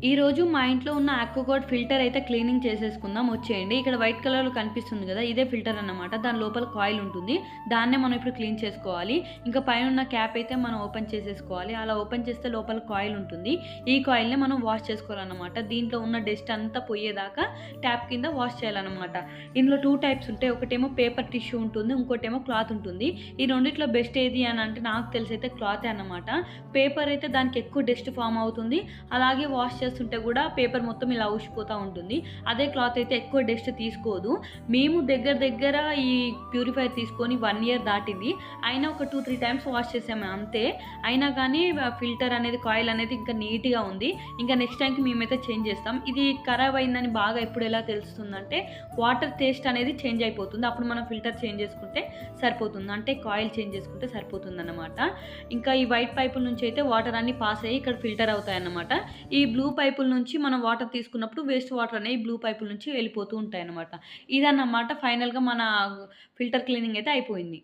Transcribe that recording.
ఈరోజు మా ఇంట్లో ఉన్న ఆక్వాగార్డ్ ఫిల్టర్ అయితే క్లీనింగ్ చేసేసుకుందాం వచ్చేయండి. ఇక్కడ వైట్ కలర్‌లో కనిపిస్తుంది గదా! ఇదే ఫిల్టర్ అన్నమాట. దాని లోపల కాయిల్ ఉంటుంది. దాన్నే మనం ఇప్పుడు క్లీన్ చేసుకోవాలి. ఇంకా పైనున్న క్యాప్ అయితే మనం ఓపెన్ చేసేసుకోవాలి. అలా ఓపెన్ చేస్తే లోపల కాయిల్ ఉంటుంది. ఈ కాయిల్‌ని మనం వాష్ చేసుకోవాలన్నమాట. దీంట్లో ఉన్న డస్ట్ అంతా పోయేదాకా ట్యాప్ కింద వాష్ చేయాలన్నమాట. ఇందులో 2 టైప్స్ ఉంటాయి. ఒకటేమో పేపర్ టిష్యూ ఉంటుంది. ఇంకోటేమో క్లాత్ ఉంటుంది. ఈ రెండిట్లో బెస్ట్ ఏది అని అంటే నాకు తెలిసైతే క్లాతే అన్నమాట. పేపర్ అయితే దానికి ఎక్కువ డస్ట్ ఫార్మ్ అవుతుంది. అలాగే వాష్ చేస్తుంటే గూడా పేపర్ మొత్తం ఇలా ఊసిపోతా ఉంటుంది. అదే క్లాత్ అయితే ఎక్కువ డస్ట్ తీసుకోదు. మేము దగ్గర దగ్గర ఈ ప్యూరిఫైయర్ తీసుకొని 1 ఇయర్ దాటింది. అయినా ఒక 2, 3 టైమ్స్ వాష్ చేసాము అంతే. అయినా గానీ ఫిల్టర్ అనేది కాయిల్ అనేది ఇంకా నీట్‌గా ఉంది. ఇంకా నెక్స్ట్ టైమ్‌కి మేమైతే చేంజ్ చేస్తాం. ఇది ఖరాబ్ అయిందని బాగా ఎప్పుడు ఎలా తెలుస్తుందంటే వాటర్ టేస్ట్ అనేది చేంజ్ అయిపోతుంది. అప్పుడు మనం ఫిల్టర్ చేంజ్ చేసుకుంటే సరిపోతుంది. అంటే కాయిల్ చేంజ్ చేసుకుంటే సరిపోతుందన్నమాట. ఇంకా ఈ వైట్ పైపుల నుంచి అయితే వాటర్ అన్నీ పాస్ అయ్యి ఇక్కడ ఫిల్టర్ అవుతాయన్నమాట. ఈ బ్లూ పైపుల నుంచి మనం వాటర్ తీసుకున్నప్పుడు వేస్ట్ వాటర్ అనేవి బ్లూ పైపుల నుంచి వెళ్ళిపోతూ ఉంటాయన్నమాట. ఇదన్నమాట ఫైనల్‌గా మన ఫిల్టర్ క్లీనింగ్ అయితే అయిపోయింది.